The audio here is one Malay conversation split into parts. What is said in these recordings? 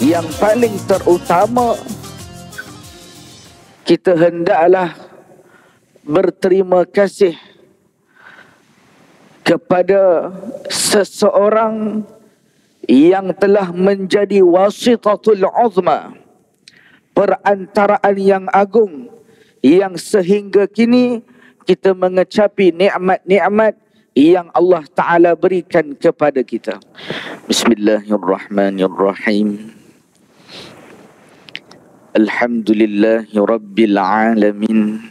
yang paling terutama, kita hendaklah berterima kasih kepada seseorang yang telah menjadi wasitatul uzma, perantaraan yang agung, yang sehingga kini kita mengecapi nikmat-nikmat yang Allah Ta'ala berikan kepada kita. Bismillahirrahmanirrahim. Alhamdulillahi Rabbil Alamin.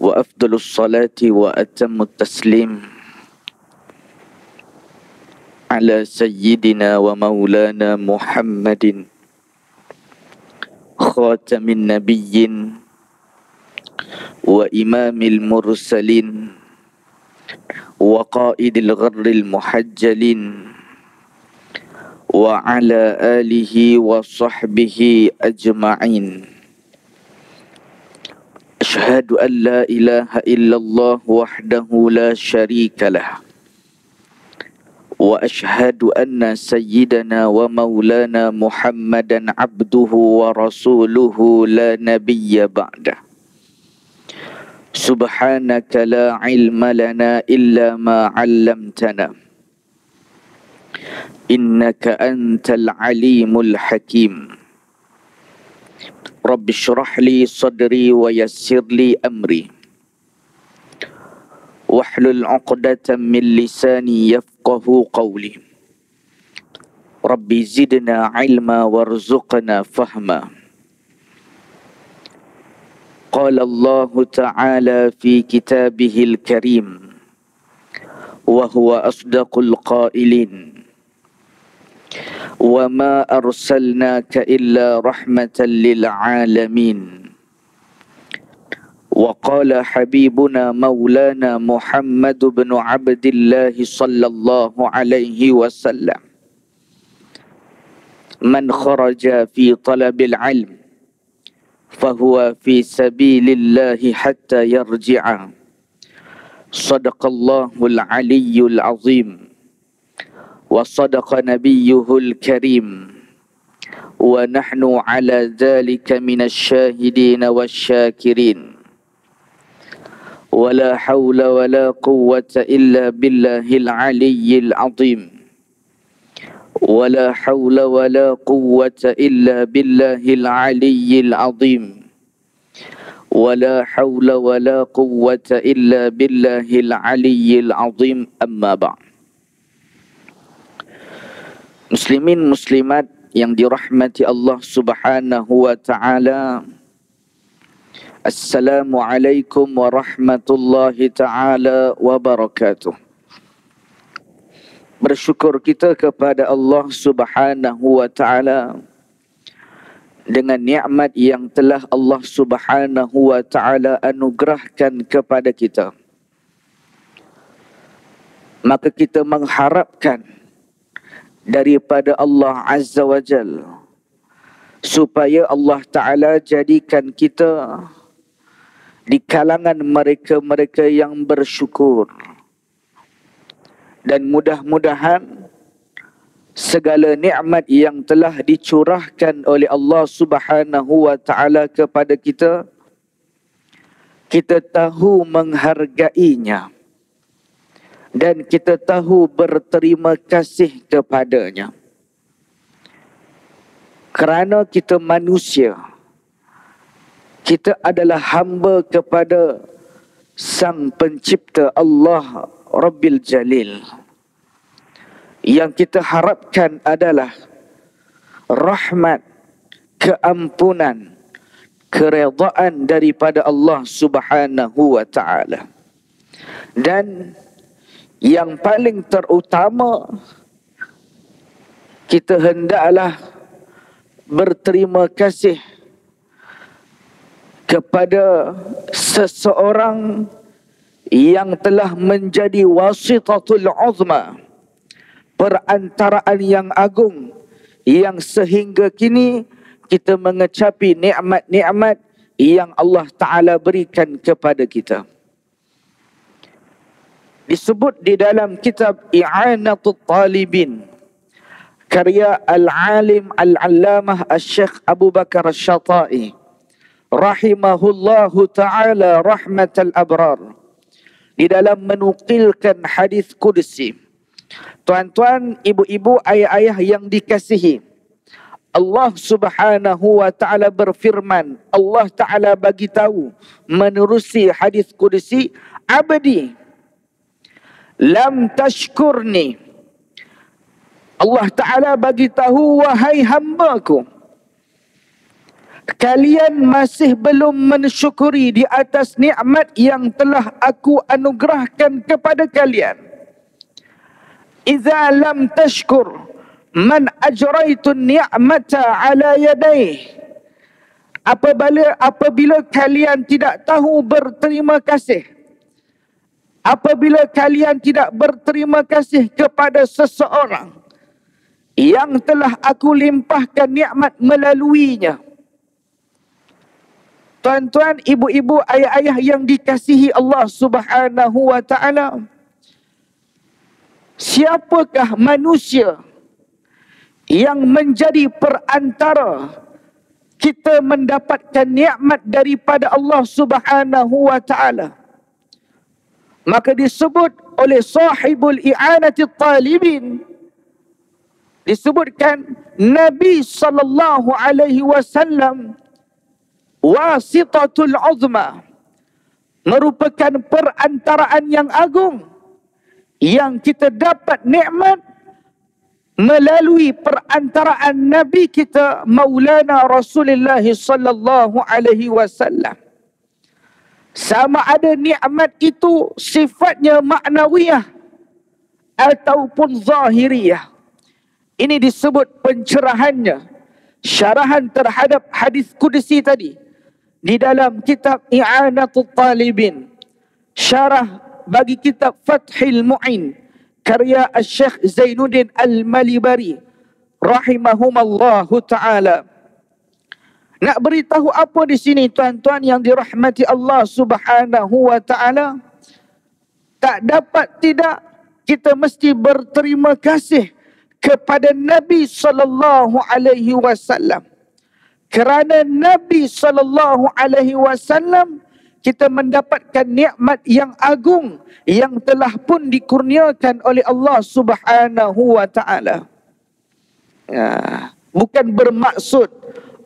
Wa afdalus salati wa atammut taslim ala sayyidina wa maulana Muhammadin khatamin nabiyyin wa imamil mursalin wa qaidil gharril muhajjalin wa ala alihi wa sahbihi ajma'in. Asyhadu an la ilaha illallah wahdahu la syarika lah, wa asyhadu anna sayyidana wa maulana Muhammadan abduhu wa rasuluhu la nabiyya ba'dah. Subhanaka la ilma lana illa ma 'allamtana, innaka antal alimul hakim. Rabbi shrah li sadri wa yassir li amri wahlul 'uqdatam min lisani yafqahu qawli. Rabbi zidna ilma warzuqna fahma. Qala Allah Ta'ala fi kitabihil karim wa huwa asdaqul qailin, wa ma arsalnaka illa rahmatan lil alamin. Wa qala habibuna maulana Muhammad bin Abdullah sallallahu alaihi wasallam, man kharaja fi talabil ilm fahuwa fi sabilillahi hatta yarji'a. Sadaqallahul aliyyul azim wa sadaqa nabiyyuhul karim, wa nahnu ala dhalika minasy syahidin wasyakirin. Wala hawla wala quwwata illa billahil aliyyil azim. Wala hawla wala quwwata illa billahil aliyyil azim. Wala hawla wala quwwata illa billahil aliyyil azim. Amma ba'd. Muslimin muslimat yang dirahmati Allah Subhanahu wa ta'ala, Assalamualaikum warahmatullahi ta'ala wabarakatuh. Bersyukur kita kepada Allah Subhanahu wa ta'ala dengan nikmat yang telah Allah Subhanahu wa ta'ala anugerahkan kepada kita. Maka kita mengharapkan daripada Allah Azza wa Jal supaya Allah Ta'ala jadikan kita di kalangan mereka-mereka yang bersyukur. Dan mudah-mudahan segala nikmat yang telah dicurahkan oleh Allah Subhanahu wa ta'ala kepada kita, kita tahu menghargainya dan kita tahu berterima kasih kepadanya. Kerana kita manusia, kita adalah hamba kepada Sang Pencipta Allah Rabbil Jalil. Yang kita harapkan adalah rahmat, keampunan, keredaan daripada Allah Subhanahu wa ta'ala. Dan yang paling terutama, kita hendaklah berterima kasih kepada seseorang yang telah menjadi wasitatul uzma, perantaraan yang agung, yang sehingga kini kita mengecapi nikmat-nikmat yang Allah Ta'ala berikan kepada kita. Disebut di dalam kitab I'anatul Talibin, karya Al-Alim Al-Allamah Al-Syekh Abu Bakar Al-Syata'i rahimahullahu ta'ala rahmatal abrar, di dalam menukilkan hadis qudsi. Tuan-tuan, ibu-ibu, ayah-ayah yang dikasihi, Allah Subhanahu wa ta'ala berfirman, Allah ta'ala bagi tahu menerusi hadis qudsi, abdi lam tashkurni, Allah ta'ala bagi tahu, wahai hambaku, kalian masih belum mensyukuri di atas nikmat yang telah aku anugerahkan kepada kalian. Idza lam tashkur man ajraitu ni'mata ala yadayh, apabila kalian tidak tahu berterima kasih, apabila kalian tidak berterima kasih kepada seseorang yang telah aku limpahkan nikmat melaluinya. Tuan-tuan, ibu-ibu, ayah-ayah yang dikasihi Allah Subhanahu wa ta'ala, siapakah manusia yang menjadi perantara kita mendapatkan nikmat daripada Allah Subhanahu wa ta'ala? Maka disebut oleh sahibul i'anati talibin, disebutkan Nabi sallallahu alaihi wasallam wasitatul uzma, merupakan perantaraan yang agung yang kita dapat nikmat melalui perantaraan Nabi kita Maulana Rasulullah sallallahu alaihi wasallam. Sama ada nikmat itu sifatnya maknawiyah ataupun zahiriyah. Ini disebut pencerahannya, syarahan terhadap hadis qudsi tadi di dalam kitab I'anatul Talibin, syarah bagi kitab Fathil Mu'in karya Al-Syekh Zainuddin Al-Malibari rahimahumallahu ta'ala. Nak beritahu apa di sini, tuan-tuan yang dirahmati Allah Subhanahu wa ta'ala? Tak dapat tidak kita mesti berterima kasih kepada Nabi sallallahu alaihi wasallam. Kerana Nabi sallallahu alaihi wasallam kita mendapatkan nikmat yang agung yang telah pun dikurniakan oleh Allah Subhanahu wa taala. Bukan bermaksud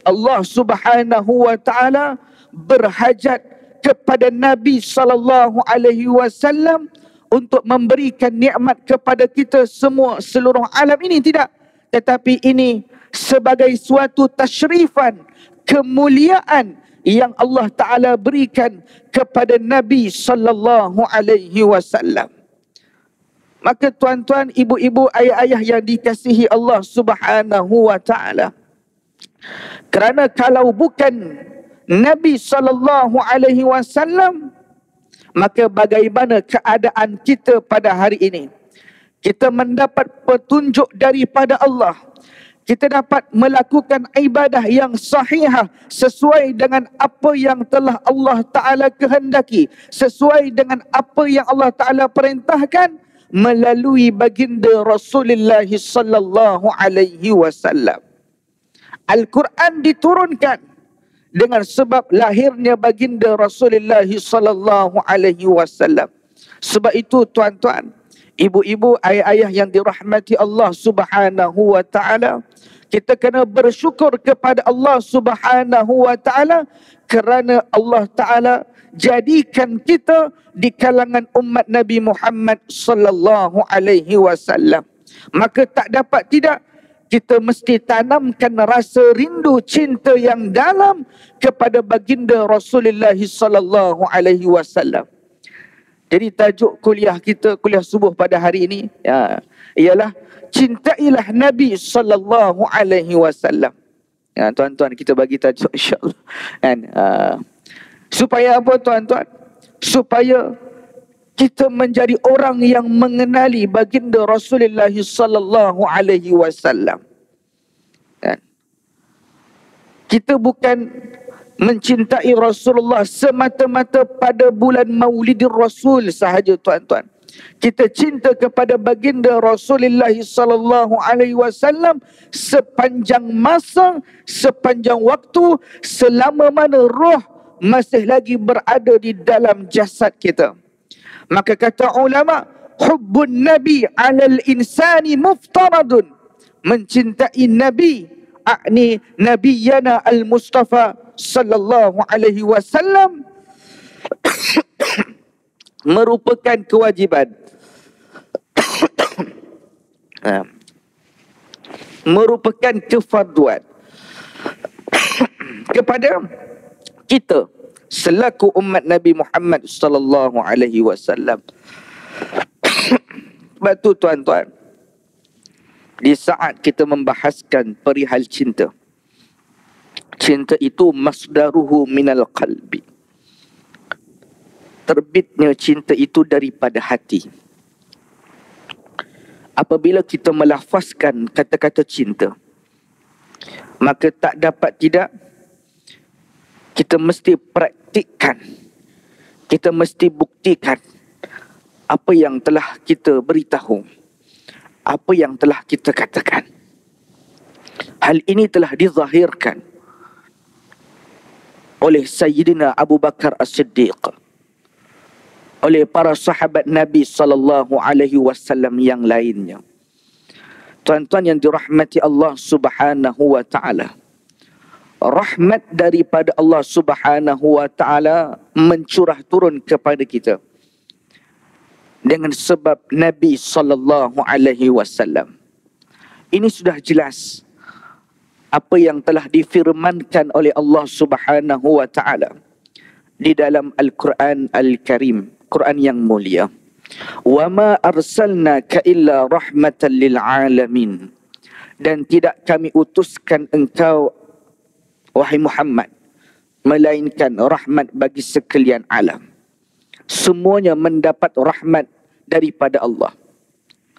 Allah Subhanahu wa taala berhajat kepada Nabi sallallahu alaihi wasallam untuk memberikan nikmat kepada kita semua seluruh alam ini, tidak. Tetapi ini sebagai suatu tasyrifan, kemuliaan yang Allah Ta'ala berikan kepada Nabi sallallahu alaihi wasallam. Maka tuan-tuan, ibu-ibu, ayah-ayah yang dikasihi Allah Subhanahu wa Ta'ala, kerana kalau bukan Nabi sallallahu alaihi wasallam, maka bagaimana keadaan kita pada hari ini? Kita mendapat petunjuk daripada Allah. Kita dapat melakukan ibadah yang sahihah sesuai dengan apa yang telah Allah Ta'ala kehendaki, sesuai dengan apa yang Allah Ta'ala perintahkan melalui baginda Rasulullah sallallahu alaihi wasallam. Al-Quran diturunkan dengan sebab lahirnya baginda Rasulullah sallallahu alaihi wasallam. Sebab itu tuan-tuan, ibu-ibu, ayah-ayah yang dirahmati Allah Subhanahu wa taala, kita kena bersyukur kepada Allah Subhanahu wa taala kerana Allah Taala jadikan kita di kalangan umat Nabi Muhammad sallallahu alaihi wasallam. Maka tak dapat tidak kita mesti tanamkan rasa rindu cinta yang dalam kepada baginda Rasulullah sallallahu alaihi wasallam. Jadi tajuk kuliah kita, kuliah subuh pada hari ini, ialah cintailah Nabi sallallahu alaihi wasallam. Tuan-tuan, kita bagi tajuk insya-Allah. Supaya apa tuan-tuan? Supaya kita menjadi orang yang mengenali baginda Rasulullah sallallahu alaihi wasallam. Kita bukan mencintai Rasulullah semata-mata pada bulan Maulidir Rasul sahaja tuan-tuan. Kita cinta kepada baginda Rasulullah sallallahu alaihi wasallam sepanjang masa, sepanjang waktu, selama mana roh masih lagi berada di dalam jasad kita. Maka kata ulama, hubbun nabi 'alal insani muftaradun. Mencintai nabi, akni nabiyana al-Mustafa sallallahu alaihi wasallam merupakan kewajiban. Merupakan kefarduan kepada kita selaku umat Nabi Muhammad sallallahu alaihi wasallam. Sebab tu tuan-tuan, di saat kita membahaskan perihal cinta, cinta itu masdaruhu minal qalbi. Terbitnya cinta itu daripada hati. Apabila kita melafazkan kata-kata cinta, maka tak dapat tidak, kita mesti praktikkan, kita mesti buktikan apa yang telah kita beritahu, apa yang telah kita katakan. Hal ini telah dizahirkan oleh Sayyidina Abu Bakar As-Siddiq, oleh para sahabat Nabi sallallahu alaihi wasallam yang lainnya. Tuan-tuan yang dirahmati Allah Subhanahu wa taala, rahmat daripada Allah Subhanahu wa taala mencurah turun kepada kita dengan sebab Nabi sallallahu alaihi wasallam. Ini sudah jelas apa yang telah difirmankan oleh Allah Subhanahu wa taala di dalam Al-Quran Al-Karim, Quran yang mulia. Wa ma arsalnaka illa rahmatan lil alamin. Dan tidak kami utuskan engkau wahai Muhammad melainkan rahmat bagi sekalian alam. Semuanya mendapat rahmat daripada Allah.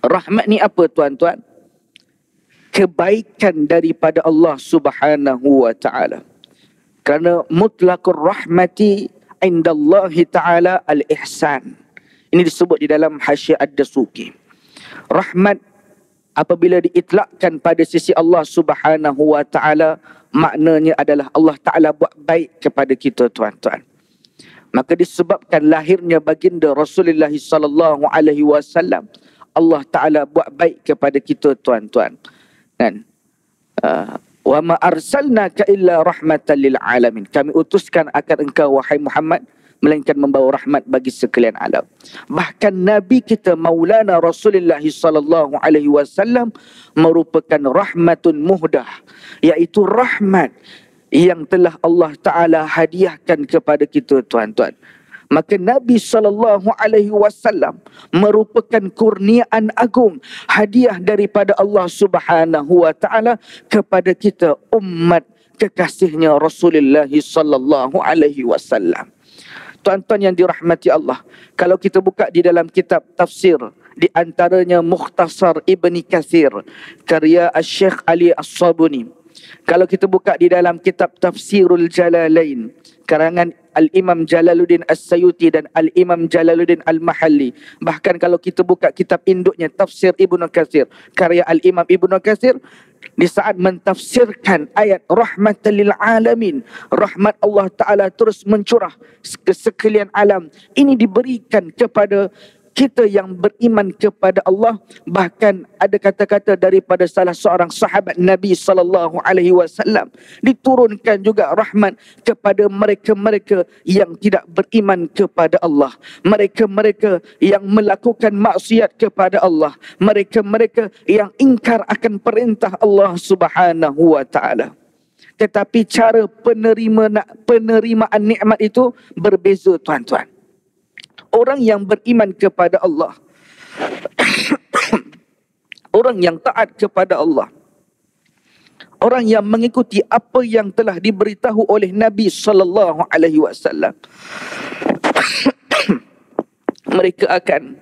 Rahmat ni apa tuan-tuan? Kebaikan daripada Allah Subhanahu wa taala. Kerana mutlaqur rahmati indallahi ta'ala al-ihsan. Ini disebut di dalam Hasyiah Ad-Dasuki. Rahmat apabila diitlakkan pada sisi Allah Subhanahu wa ta'ala, maknanya adalah Allah Ta'ala buat baik kepada kita tuan-tuan. Maka disebabkan lahirnya baginda Rasulullah sallallahu alaihi wasallam, Allah Ta'ala buat baik kepada kita tuan-tuan. Dan wa ma arsalnaka illa rahmatan lil alamin. Kami utuskan akan engkau wahai Muhammad melainkan membawa rahmat bagi sekalian alam. Bahkan Nabi kita Maulana Rasulullah sallallahu alaihi wasallam merupakan rahmatun muhdah, iaitu rahmat yang telah Allah Taala hadiahkan kepada kita tuan-tuan. Maka Nabi SAW merupakan kurniaan agung, hadiah daripada Allah Subhanahu wa taala kepada kita umat kekasihnya Rasulullah SAW. Tuan-tuan yang dirahmati Allah, kalau kita buka di dalam kitab tafsir, di antaranya Mukhtasar Ibni Katsir karya Syekh Ali As-Sabuni. Kalau kita buka di dalam kitab Tafsirul Jalalain karangan Al-Imam Jalaluddin As-Sayuti dan Al-Imam Jalaluddin Al-Mahalli. Bahkan kalau kita buka kitab induknya Tafsir Ibnu Katsir karya Al-Imam Ibnu Katsir, di saat mentafsirkan ayat rahmatan lil alamin, rahmat Allah Ta'ala terus mencurah ke sekalian alam, ini diberikan kepada kita yang beriman kepada Allah. Bahkan ada kata-kata daripada salah seorang sahabat Nabi SAW, diturunkan juga rahmat kepada mereka-mereka yang tidak beriman kepada Allah, mereka-mereka yang melakukan maksiat kepada Allah, mereka-mereka yang ingkar akan perintah Allah Subhanahu wa taala. Tetapi cara penerimaan nikmat itu berbeza tuan-tuan. Orang yang beriman kepada Allah, orang yang taat kepada Allah, orang yang mengikuti apa yang telah diberitahu oleh Nabi sallallahu alaihi wasallam, mereka akan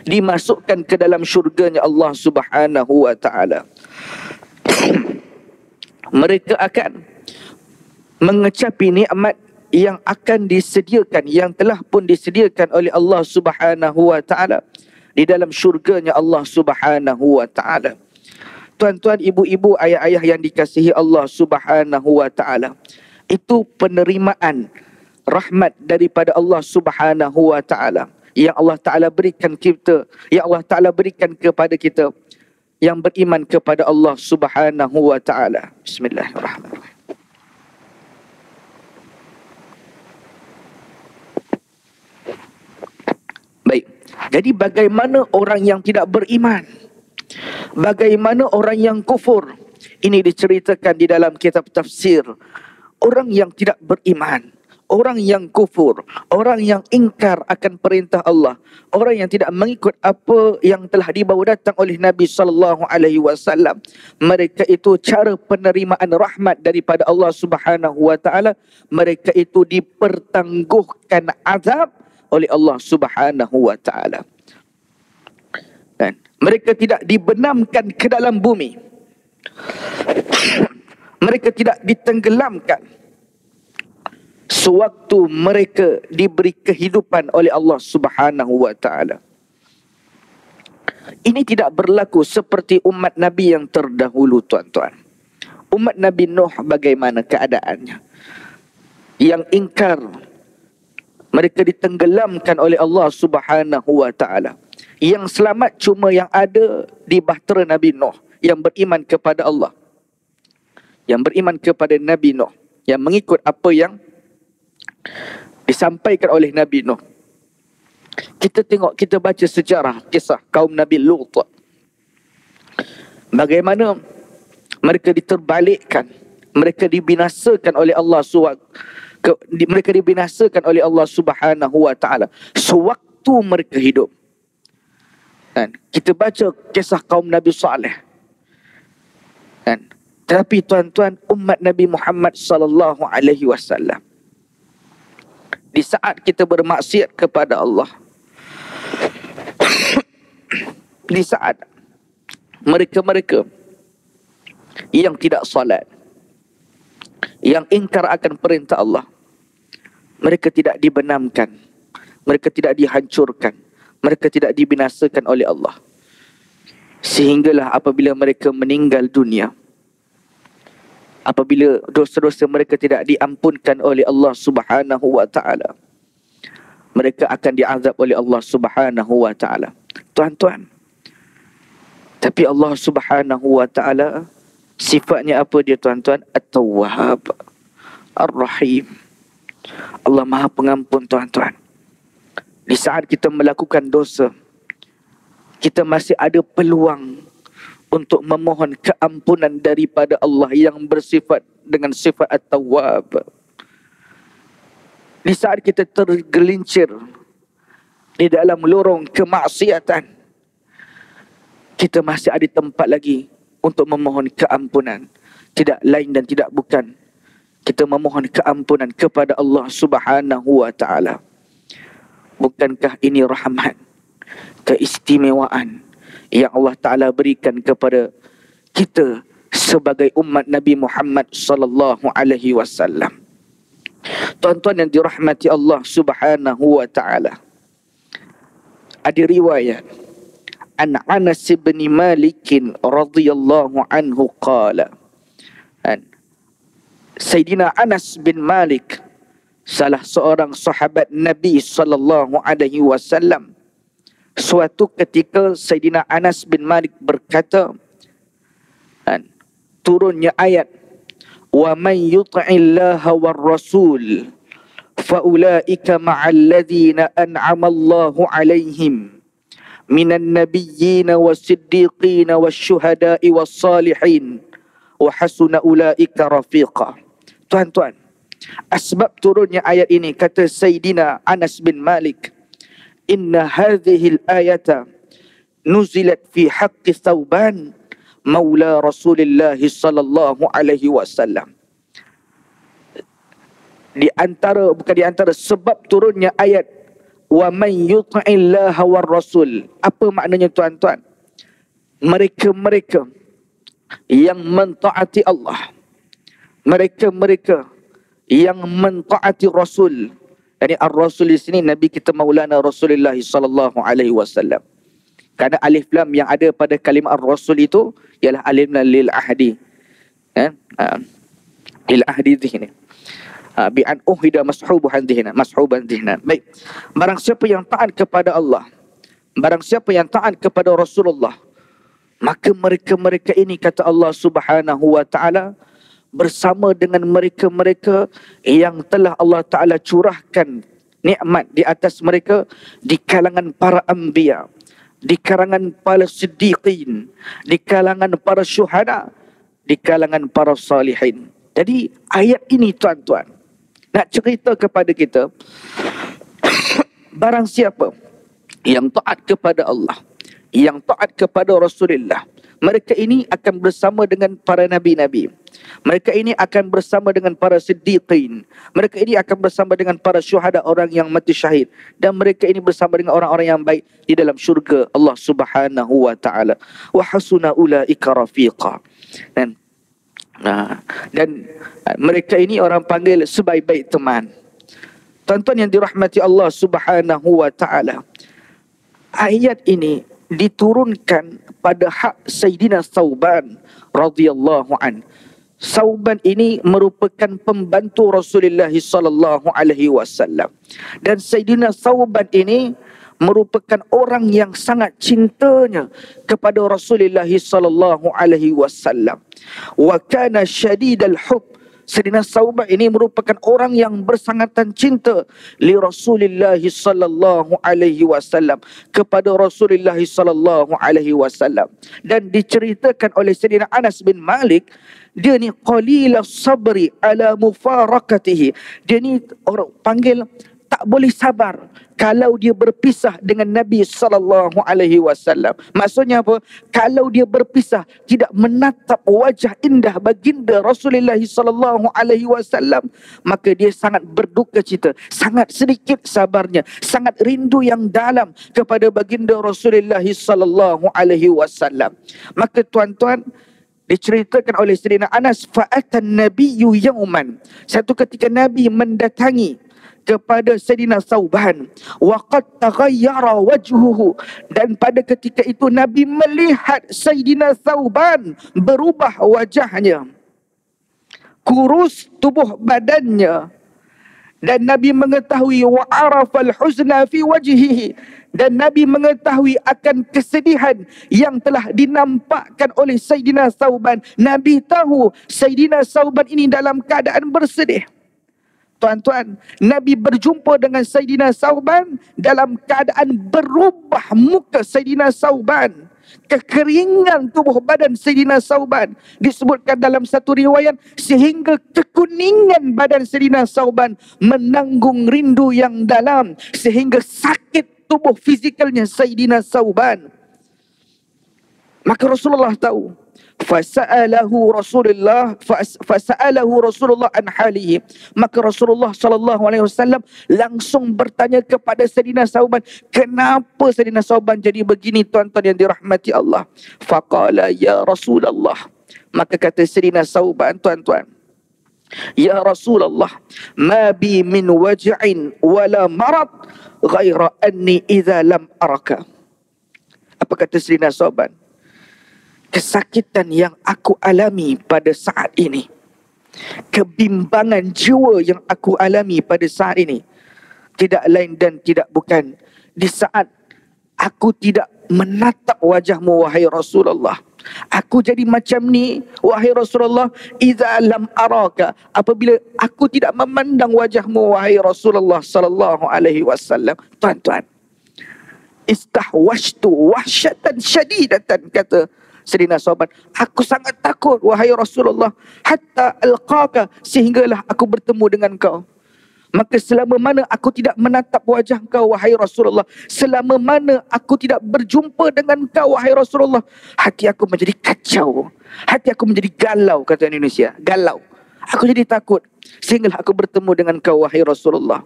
dimasukkan ke dalam syurganya Allah Subhanahu wa taala. Mereka akan mengecapi nikmat yang akan disediakan, yang telah pun disediakan oleh Allah Subhanahu wa taala di dalam syurganya Allah Subhanahu wa taala. Tuan-tuan, ibu-ibu, ayah-ayah yang dikasihi Allah Subhanahu wa taala, itu penerimaan rahmat daripada Allah Subhanahu wa taala yang Allah taala berikan kita, yang Allah taala berikan kepada kita yang beriman kepada Allah Subhanahu wa taala. Bismillahirrahmanirrahim. Baik. Jadi bagaimana orang yang tidak beriman? Bagaimana orang yang kufur? Ini diceritakan di dalam kitab tafsir. Orang yang tidak beriman, orang yang kufur, orang yang ingkar akan perintah Allah, orang yang tidak mengikut apa yang telah dibawa datang oleh Nabi sallallahu alaihi wasallam, mereka itu cara penerimaan rahmat daripada Allah Subhanahu wa taala, mereka itu dipertangguhkan azab oleh Allah Subhanahu wa taala. Dan mereka tidak dibenamkan ke dalam bumi. Mereka tidak ditenggelamkan sewaktu mereka diberi kehidupan oleh Allah Subhanahu wa taala. Ini tidak berlaku seperti umat Nabi yang terdahulu, tuan-tuan. Umat Nabi Nuh bagaimana keadaannya? Yang ingkar, mereka ditenggelamkan oleh Allah Subhanahu wa taala. Yang selamat cuma yang ada di bahtera Nabi Nuh, yang beriman kepada Allah, yang beriman kepada Nabi Nuh, yang mengikut apa yang disampaikan oleh Nabi Nuh. Kita tengok, kita baca sejarah kisah kaum Nabi Lut. Bagaimana mereka diterbalikkan, mereka dibinasakan oleh Allah mereka dibinasakan oleh Allah Subhanahu wa taala sewaktu mereka hidup. Dan kita baca kisah kaum Nabi Saleh. Dan tapi tuan-tuan, umat Nabi Muhammad sallallahu alaihi wasallam, di saat kita bermaksiat kepada Allah, di saat mereka-mereka yang tidak salat, yang ingkar akan perintah Allah, mereka tidak dibenamkan, mereka tidak dihancurkan, mereka tidak dibinasakan oleh Allah. Sehinggalah apabila mereka meninggal dunia, apabila dosa-dosa mereka tidak diampunkan oleh Allah Subhanahu wa taala, mereka akan diazab oleh Allah Subhanahu wa taala. Tuan-tuan, tapi Allah Subhanahu wa taala sifatnya apa dia, tuan-tuan? At-Tawwab, Ar-Rahim. Allah Maha Pengampun, tuan-tuan. Di saat kita melakukan dosa, kita masih ada peluang untuk memohon keampunan daripada Allah yang bersifat dengan sifat At-Tawwab. Di saat kita tergelincir di dalam lorong kemaksiatan, kita masih ada tempat lagi untuk memohon keampunan. Tidak lain dan tidak bukan, kita memohon keampunan kepada Allah Subhanahu wa taala. Bukankah ini rahmat, keistimewaan yang Allah Ta'ala berikan kepada kita sebagai umat Nabi Muhammad sallallahu alaihi wasallam. Tuan-tuan yang dirahmati Allah Subhanahu wa taala, ada riwayat an Anas bin Malik radhiyallahu anhu qala, Sayyidina Anas bin Malik, salah seorang sahabat Nabi sallallahu alaihi wasallam, suatu ketika Sayyidina Anas bin Malik berkata, turunnya ayat, wa man yuti'illaha war rasul fa ulaika ma'al ladzina an'ama Allahu 'alaihim minan nabiyyin was-siddiqin wasyuhada'i was-salihin wa hasuna ulaika rafiqa. Tuan-tuan, asbab turunnya ayat ini, kata Sayyidina Anas bin Malik, inna hadhil ayata nuzilat fi haqqi Thawban maula Rasulullah sallallahu alaihi wasallam. Di antara sebab turunnya ayat wa man yuti'illaha war rasul, apa maknanya, tuan-tuan? Mereka-mereka yang mentaati Allah, mereka-mereka yang mentaati Rasul. Yani ar-Rasul di sini Nabi kita Maulana Rasulullah sallallahu alaihi wasallam. Kerana alif lam yang ada pada kalimah ar-Rasul itu ialah alif lam lil ahdi. Lil ahdi dhihni. Bi an uhida mashuban dhihna. Baik. Barang siapa yang taat kepada Allah, barang siapa yang taat kepada Rasulullah, maka mereka-mereka ini kata Allah Subhanahu wa taala bersama dengan mereka-mereka yang telah Allah Ta'ala curahkan nikmat di atas mereka di kalangan para anbiya, di kalangan para siddiqin, di kalangan para syuhada, di kalangan para salihin. Jadi ayat ini tuan-tuan nak cerita kepada kita, barang siapa yang taat kepada Allah, yang taat kepada Rasulullah, mereka ini akan bersama dengan para nabi-nabi. Mereka ini akan bersama dengan para siddiqin. Mereka ini akan bersama dengan para syuhada, orang yang mati syahid. Dan mereka ini bersama dengan orang-orang yang baik di dalam syurga Allah Subhanahu wa taala. Wa hasuna ulaika rafiqa. Dan mereka ini orang panggil sebaik-baik teman. Tuan-tuan yang dirahmati Allah Subhanahu wa taala, ayat ini diturunkan pada hak Sayyidina Thawban radhiyallahu an. Thawban ini merupakan pembantu Rasulullah sallallahu alaihi wasallam. Dan Sayyidina Thawban ini merupakan orang yang sangat cintanya kepada Rasulullah sallallahu alaihi wasallam. Wa kana syadidal hubb. Sayyidina Thawban ini merupakan orang yang bersangatan cinta li Rasulullah sallallahu alaihi wasallam, kepada Rasulullah sallallahu alaihi wasallam. Dan diceritakan oleh Sayyidina Anas bin Malik, dia ni qalilas sabri ala mufarakatihi. Dia ni orang panggil tak boleh sabar kalau dia berpisah dengan Nabi sallallahu alaihi wasallam. Maksudnya apa? Kalau dia berpisah, tidak menatap wajah indah baginda Rasulullah sallallahu alaihi wasallam, maka dia sangat berduka cita, sangat sedikit sabarnya, sangat rindu yang dalam kepada baginda Rasulullah sallallahu alaihi wasallam. Maka tuan-tuan, diceritakan oleh Sayyidina Anas, fa'atan nabiyyu yawman. Satu ketika Nabi mendatangi kepada Sayyidina Thawban, wa qad taghayyara wajhuhu, dan pada ketika itu Nabi melihat Sayyidina Thawban berubah wajahnya, kurus tubuh badannya, dan Nabi mengetahui wa arafal huzna fi wajhihi, dan Nabi mengetahui akan kesedihan yang telah dinampakkan oleh Sayyidina Thawban. Nabi tahu Sayyidina Thawban ini dalam keadaan bersedih. Tuan-tuan, Nabi berjumpa dengan Sayyidina Thawban dalam keadaan berubah muka Sayyidina Thawban. Kekeringan tubuh badan Sayyidina Thawban. Disebutkan dalam satu riwayat, sehingga kekuningan badan Sayyidina Thawban menanggung rindu yang dalam, sehingga sakit tubuh fizikalnya Sayyidina Thawban. Maka Rasulullah tahu. Fasa'alahu Rasulullah an halihi. Maka Rasulullah sallallahu alaihi wasallam langsung bertanya kepada Sayyidina Thawban, kenapa Sayyidina Thawban jadi begini, tuan-tuan yang dirahmati Allah? Faqala ya Rasulullah. Maka kata Sayyidina Thawban, tuan-tuan, ya Rasulullah, ma bi min waj'in wala marad ghaira anni idza lam araka. Apa kata Sayyidina Thawban? Kesakitan yang aku alami pada saat ini, kebimbangan jiwa yang aku alami pada saat ini, tidak lain dan tidak bukan di saat aku tidak menatap wajahmu wahai Rasulullah. Aku jadi macam ni wahai Rasulullah, idza lam araka, apabila aku tidak memandang wajahmu wahai Rasulullah sallallahu alaihi wasallam. Tuan-tuan, istahwashtu wahsyatan syadidatan, kata Sayyidina Thawban, aku sangat takut wahai Rasulullah, hatta alqaka, sehinggalah aku bertemu dengan kau. Maka selama mana aku tidak menatap wajah kau wahai Rasulullah, selama mana aku tidak berjumpa dengan kau wahai Rasulullah, hati aku menjadi kacau, hati aku menjadi galau, kata Indonesia, galau. Aku jadi takut sehinggalah aku bertemu dengan kau wahai Rasulullah.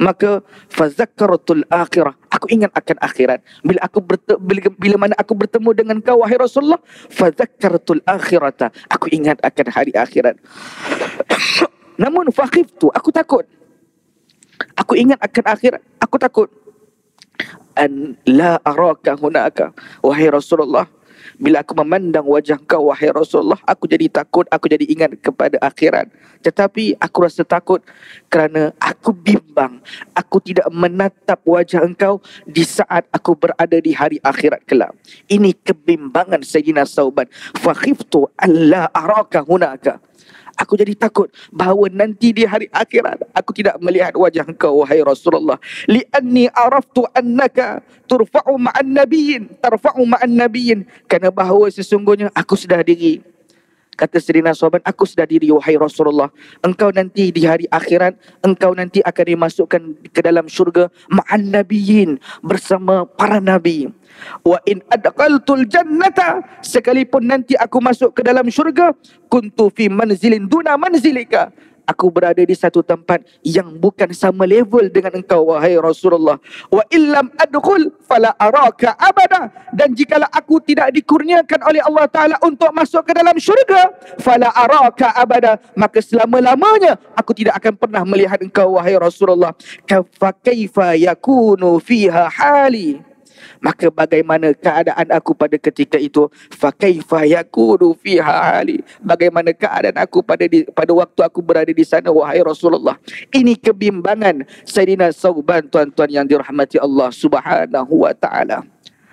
Maka fazakkaratul akhirah, aku ingat akan akhirat. Bila mana aku bertemu dengan kau wahai Rasulullah, fazakkaratul akhirata, aku ingat akan hari akhirat. Namun fakhiftu, aku takut. Aku ingat akan akhirat, aku takut. An la araka hunaka, wahai Rasulullah, bila aku memandang wajah kau wahai Rasulullah, aku jadi takut, aku jadi ingat kepada akhirat. Tetapi aku rasa takut kerana aku bimbang, aku tidak menatap wajah engkau di saat aku berada di hari akhirat kelak. Ini kebimbangan Sayyidina Sauban. Fakhiftu alla araka hunaka, aku jadi takut bahawa nanti di hari akhirat aku tidak melihat wajah engkau wahai Rasulullah. Li'anni araftu annaka turfa'u ma'an nabiyyin, tarfa'u ma'an nabiyyin, kerana bahawa sesungguhnya aku sedar diri. Kata Sayyidina Sauban, aku sedar diri wahai Rasulullah, engkau nanti di hari akhirat, engkau nanti akan dimasukkan ke dalam syurga ma'an nabiyyin, bersama para nabi. Wa in adqaltul jannata, sekalipun nanti aku masuk ke dalam syurga, kuntu fi manzilin duna manzilika, aku berada di satu tempat yang bukan sama level dengan engkau wahai Rasulullah. Wa illam adkhul fala araka abada, dan jikalau aku tidak dikurniakan oleh Allah Ta'ala untuk masuk ke dalam syurga, fala araka abada, maka selama-lamanya aku tidak akan pernah melihat engkau wahai Rasulullah. Fa kaifa yakunu fiha hali, maka bagaimana keadaan aku pada ketika itu? Fa kaifa yakunu fiha hali, bagaimana keadaan aku pada waktu aku berada di sana wahai Rasulullah. Ini kebimbangan Sayyidina Sauban, tuan-tuan yang dirahmati Allah Subhanahu wa taala.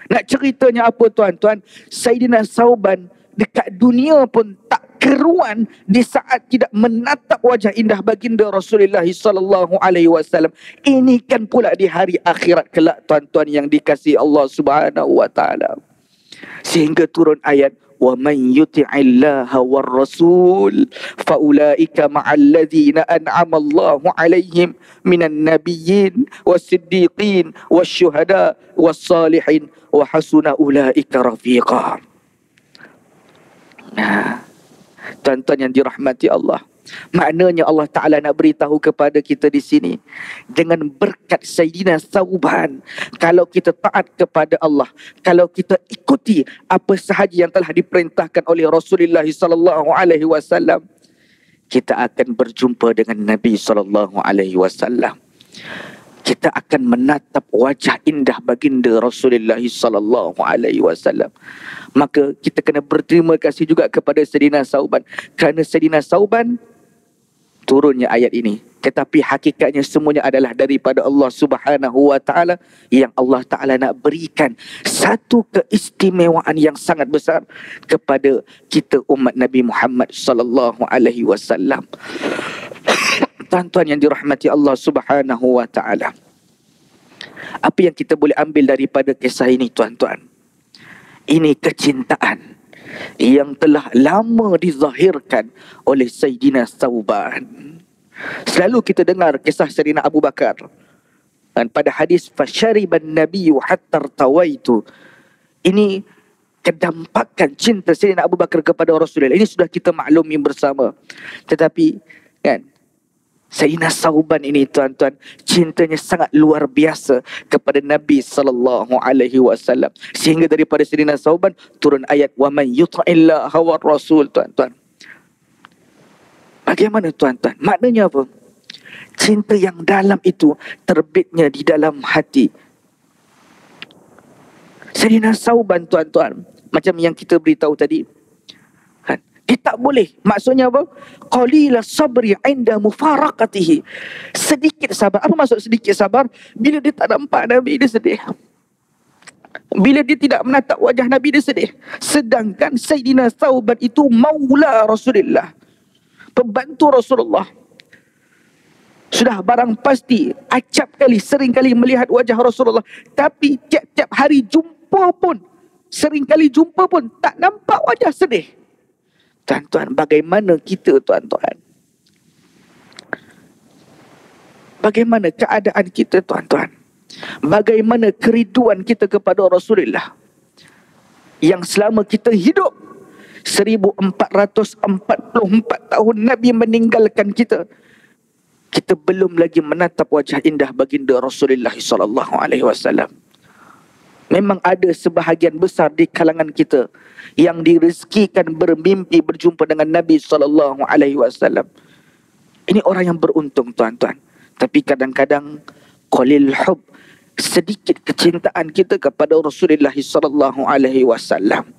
Nak ceritanya apa tuan-tuan? Sayyidina Sauban dekat dunia pun tak keruan di saat tidak menatap wajah indah baginda Rasulullah sallallahu alaihi wasallam. Ini kan pula di hari akhirat kelak tuan-tuan yang dikasihi Allah Subhanahu wa taala. Sehingga turun ayat wa man yuti'illaha war rasul faulaika ma'al ladzina an'ama Allahu alaihim minan nabiyyin was-siddiqin wasyuhada was-salihin wa hasuna ulaika rafiqa. Nah, tuan-tuan yang dirahmati Allah, maknanya Allah Ta'ala nak beritahu kepada kita di sini, dengan berkat Sayyidina Sauban, kalau kita taat kepada Allah, kalau kita ikuti apa sahaja yang telah diperintahkan oleh Rasulullah sallallahu alaihi wasallam, kita akan berjumpa dengan Nabi sallallahu alaihi wasallam. Kita akan menatap wajah indah baginda Rasulullah sallallahu alaihi wasallam. Maka kita kena berterima kasih juga kepada Sayyidina Sauban, kerana Sayyidina Sauban turunnya ayat ini. Tetapi hakikatnya semuanya adalah daripada Allah Subhanahu wa taala, yang Allah Taala nak berikan satu keistimewaan yang sangat besar kepada kita umat Nabi Muhammad sallallahu alaihi wasallam. Tuan-tuan yang dirahmati Allah Subhanahu wa taala, apa yang kita boleh ambil daripada kisah ini tuan-tuan? Ini kecintaan yang telah lama dizahirkan oleh Sayyidina Sauban. Selalu kita dengar kisah Sayyidina Abu Bakar, dan pada hadis fasyariban nabiyyu hatta tawaitu, ini kedampakan cinta Sayyidina Abu Bakar kepada Rasulullah. Ini sudah kita maklumi bersama. Tetapi kan, Sayyidina Sauban ini tuan-tuan, cintanya sangat luar biasa kepada Nabi sallallahu alaihi wasallam, sehingga daripada Sayyidina Sauban turun ayat wa man yuti'illaha war rasul. Tuan-tuan, bagaimana tuan-tuan? Maknanya apa? Cinta yang dalam itu terbitnya di dalam hati. Sayyidina Sauban tuan-tuan, macam yang kita beritahu tadi, dia tak boleh. Maksudnya apa? Qalila sabri inda mufaraqatihi. Sedikit sabar. Apa maksud sedikit sabar? Bila dia tak nampak Nabi, dia sedih. Bila dia tidak menatap wajah Nabi, dia sedih. Sedangkan Sayyidina Sauban itu maula Rasulullah, pembantu Rasulullah. Sudah barang pasti acap kali, sering kali melihat wajah Rasulullah. Tapi tiap-tiap hari jumpa pun, sering kali jumpa pun tak nampak wajah, sedih. Tuan-tuan, bagaimana kita tuan-tuan? Bagaimana keadaan kita tuan-tuan? Bagaimana kerinduan kita kepada Rasulullah, yang selama kita hidup 1444 tahun Nabi meninggalkan kita, kita belum lagi menatap wajah indah baginda Rasulullah sallallahu alaihi wasallam. Memang ada sebahagian besar di kalangan kita yang direzekikan bermimpi berjumpa dengan Nabi sallallahu alaihi wasallam. Ini orang yang beruntung tuan-tuan. Tapi kadang-kadang qalil hub, sedikit kecintaan kita kepada Rasulullah sallallahu alaihi wasallam.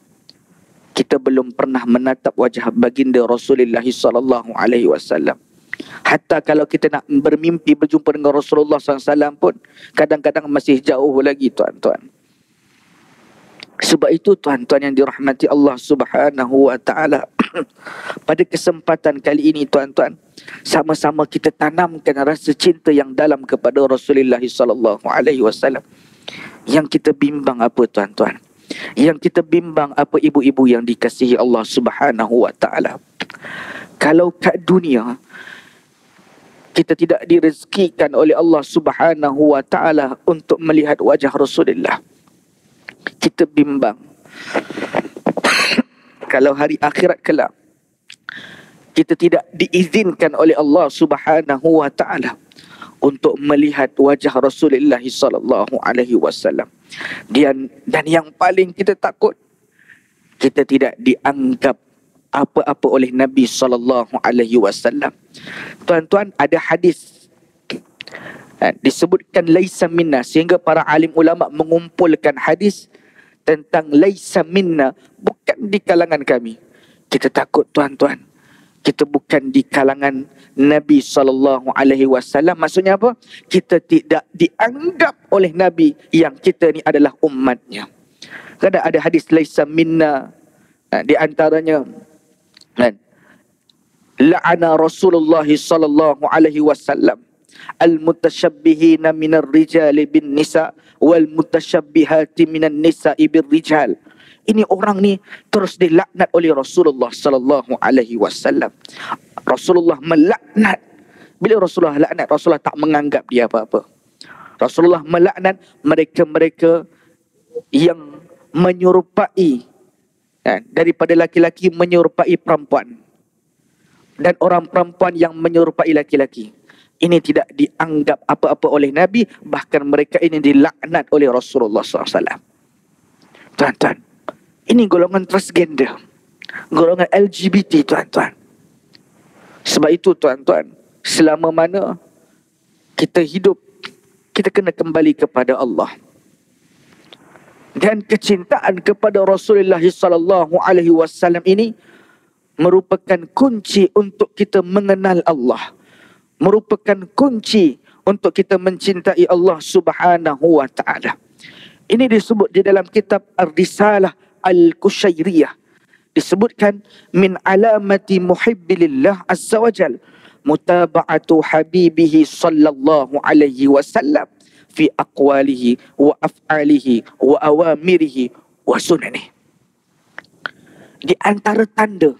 Kita belum pernah menatap wajah baginda Rasulullah sallallahu alaihi wasallam. Hatta kalau kita nak bermimpi berjumpa dengan Rasulullah SAW pun kadang-kadang masih jauh lagi tuan-tuan. Sebab itu tuan-tuan yang dirahmati Allah Subhanahu wa taala, pada kesempatan kali ini tuan-tuan, sama-sama kita tanamkan rasa cinta yang dalam kepada Rasulullah sallallahu alaihi wasallam. Yang kita bimbang apa tuan-tuan? Yang kita bimbang apa ibu-ibu yang dikasihi Allah Subhanahu wa taala? Kalau kat dunia kita tidak direzekikan oleh Allah Subhanahu wa taala untuk melihat wajah Rasulullah, kita bimbang kalau hari akhirat kelak kita tidak diizinkan oleh Allah Subhanahu wa taala untuk melihat wajah Rasulullah sallallahu alaihi wasallam. Dan yang paling kita takut, kita tidak dianggap apa-apa oleh Nabi sallallahu alaihi wasallam. Tuan-tuan, ada hadis disebutkan laisa minna, sehingga para alim ulama mengumpulkan hadis tentang laisa minna, bukan di kalangan kami. Kita takut tuan-tuan, kita bukan di kalangan Nabi sallallahu alaihi wasallam. Maksudnya apa? Kita tidak dianggap oleh Nabi yang kita ni adalah umatnya. Kadang ada hadis laisa minna, di antaranya la'ana Rasulullah sallallahu alaihi wasallam al-mutasyabbihina minar rijali bin nisa wal mutasyabbihati minan nisa'i bir rijal. Ini orang ni terus dilaknat oleh Rasulullah sallallahu alaihi wasallam. Rasulullah melaknat. Bila Rasulullah laknat, Rasulullah tak menganggap dia apa-apa. Rasulullah melaknat mereka-mereka yang menyerupai, daripada laki-laki menyerupai perempuan, dan orang perempuan yang menyerupai laki-laki. Ini tidak dianggap apa-apa oleh Nabi, bahkan mereka ini dilaknat oleh Rasulullah SAW. Tuan-tuan, ini golongan transgender, golongan LGBT tuan-tuan. Sebab itu tuan-tuan, selama mana kita hidup, kita kena kembali kepada Allah. Dan kecintaan kepada Rasulullah sallallahu alaihi wasallam ini merupakan kunci untuk kita mengenal Allah, merupakan kunci untuk kita mencintai Allah Subhanahu wa taala. Ini disebut di dalam kitab Ar-Risalah Al-Kusyairiyah, disebutkan min alamati muhibbilillah azza wajal mutaba'atu habibihi sallallahu alaihi wasallam fi aqwalihi wa af'alihi wa awamirihi wa sunanihi. Di antara tanda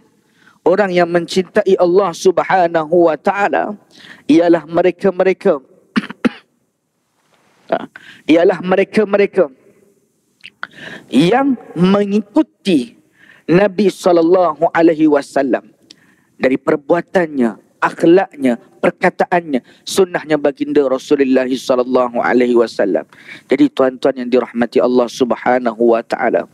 orang yang mencintai Allah Subhanahu wa taala ialah mereka-mereka yang mengikuti Nabi sallallahu alaihi wasallam dari perbuatannya, akhlaknya, perkataannya, sunnahnya baginda Rasulullah sallallahu alaihi wasallam. Jadi tuan-tuan yang dirahmati Allah Subhanahu wa taala,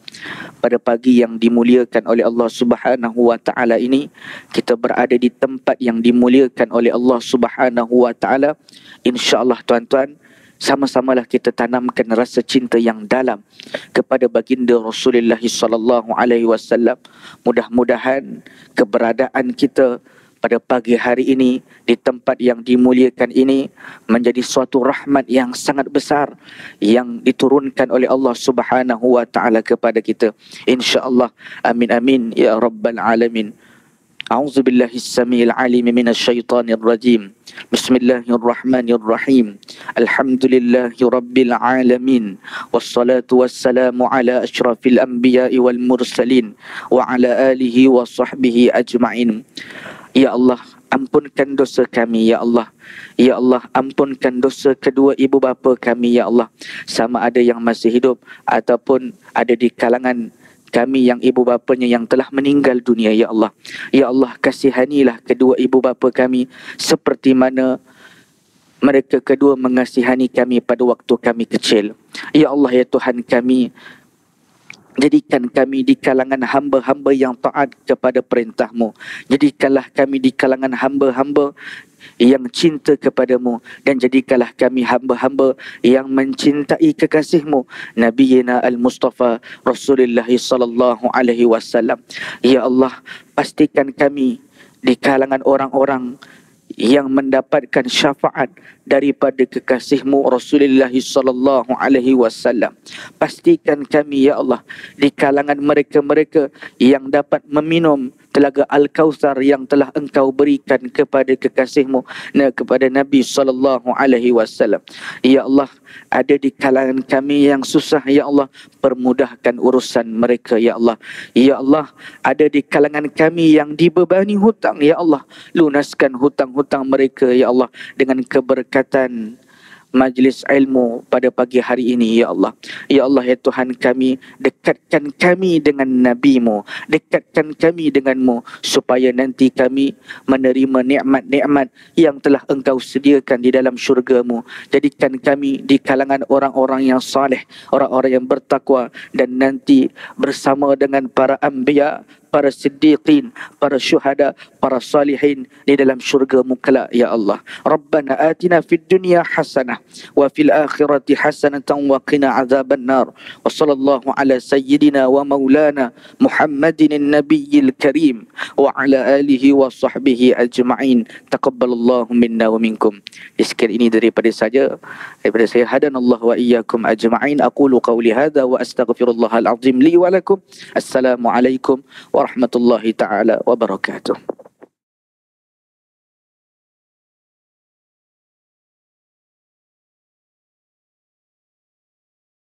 pada pagi yang dimuliakan oleh Allah Subhanahu wa taala ini, kita berada di tempat yang dimuliakan oleh Allah Subhanahu wa taala. Insya-Allah tuan-tuan, sama-samalah kita tanamkan rasa cinta yang dalam kepada baginda Rasulullah sallallahu alaihi wasallam. Mudah-mudahan keberadaan kita pada pagi hari ini di tempat yang dimuliakan ini menjadi suatu rahmat yang sangat besar yang diturunkan oleh Allah Subhanahu wa taala kepada kita. Insya-Allah, amin amin ya rabbal alamin. A'udzu billahi as-sami'il 'alim minasyaitonir rajim. Bismillahirrahmanirrahim. Alhamdulillahi rabbil alamin. Wassalatu wassalamu ala asyrafil anbiya'i wal mursalin wa ala alihi wa sahbihi ajma'in. Ya Allah, ampunkan dosa kami ya Allah. Ya Allah, ampunkan dosa kedua ibu bapa kami ya Allah, sama ada yang masih hidup ataupun ada di kalangan kami yang ibu bapanya yang telah meninggal dunia ya Allah. Ya Allah, kasihanilah kedua ibu bapa kami seperti mana mereka kedua mengasihani kami pada waktu kami kecil. Ya Allah, ya Tuhan kami, Jadikan kami di kalangan hamba-hamba yang taat kepada perintah-Mu. Jadikanlah kami di kalangan hamba-hamba yang cinta kepadamu, dan jadikanlah kami hamba-hamba yang mencintai kekasih-Mu, Nabiyina Al-Mustafa Rasulullah sallallahu alaihi wasallam. Ya Allah, pastikan kami di kalangan orang-orang yang mendapatkan syafaat daripada kekasih-Mu Rasulullah sallallahu alaihi wasallam. Pastikan kami ya Allah di kalangan mereka-mereka yang dapat meminum telaga Al-Kautsar yang telah Engkau berikan kepada kekasih-Mu, kepada Nabi sallallahu alaihi wasallam. Ya Allah, ada di kalangan kami yang susah ya Allah, permudahkan urusan mereka ya Allah. Ya Allah, ada di kalangan kami yang dibebani hutang ya Allah, lunaskan hutang-hutang mereka ya Allah dengan keberkatan majlis ilmu pada pagi hari ini ya Allah. Ya Allah ya Tuhan kami, dekatkan kami dengan Nabi-Mu, dekatkan kami dengan-Mu, supaya nanti kami menerima nikmat-nikmat yang telah Engkau sediakan di dalam syurga-Mu. Jadikan kami di kalangan orang-orang yang saleh, orang-orang yang bertakwa, dan nanti bersama dengan para anbiya, para siddiqin, para syuhada, para salihin di dalam syurga-Mu kelak ya Allah. Rabbana atina fid dunya hasanah wa fil akhirati hasanatan wa qina azaban nar. Wa sallallahu ala sayyidina wa maulana Muhammadin nabiyil karim wa ala alihi wa sahbihi ajma'in. Taqabbalallahu minna wa minkum. Sekian ini daripada saya hadanallahu wa iyyakum ajma'in. Aqulu qawli hadha wa astaghfirullahal azim li wa lakum. Assalamualaikum warahmatullahi taala wabarakatuh.